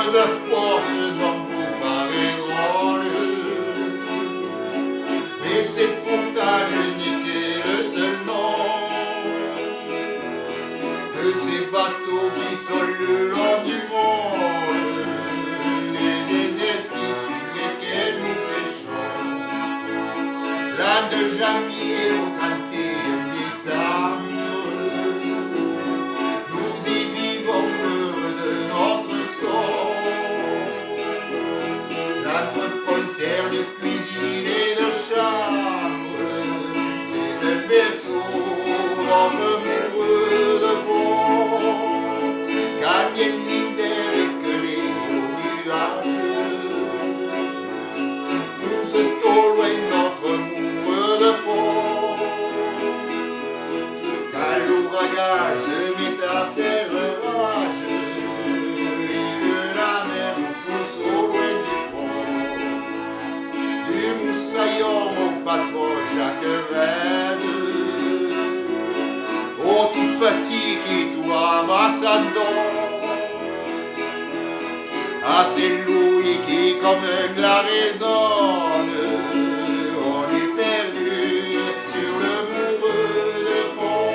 De force dont vous parlez drôle, mais c'est pourtant l'unique et le seul nom de ces bateaux qui sont le long du monde, les esquisses sur lesquels nous pêchons. L'an de janvier au 31 décembre, nous y vivons heureux de notre sort. Notre concert de cuisine et de chambre, c'est le berceau d'hommes amoureux de bon, quand viennent l'hiver et que les jours nuages poussent au loin notre amour de fond. Quand l'ouragan se met à faire rage et que la mer nous pousse au loin du moussaillon au patron Jacques Rêve, au tout petit qui tout ramassando, à ces Louis qui comme un glas résonne, on est perdu sur le moureux de pont.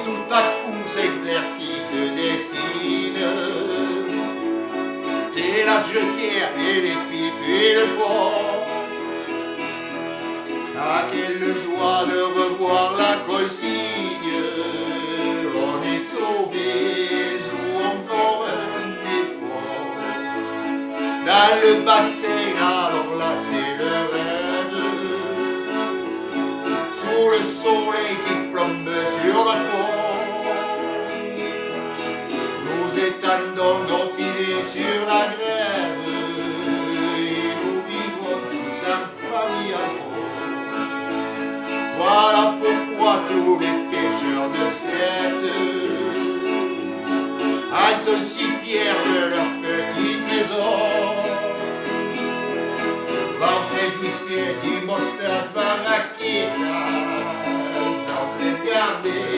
Tout à coup c'est clair qui se dessine, c'est la jetière et les pipes et le port. Ah, quelle joie de revoir la consigne, on est sauvé sous encore un effort. Dans le bassin, alors là c'est le rêve, sous le soleil qui plombe sur la peau. Étendons nos filets sur la grève et nous vivons tous en famille à bord. Voilà pourquoi tous les pêcheurs de Sète sont si fiers de leur petit trésor. Ventre du Dimostas Barraquita, sans les garder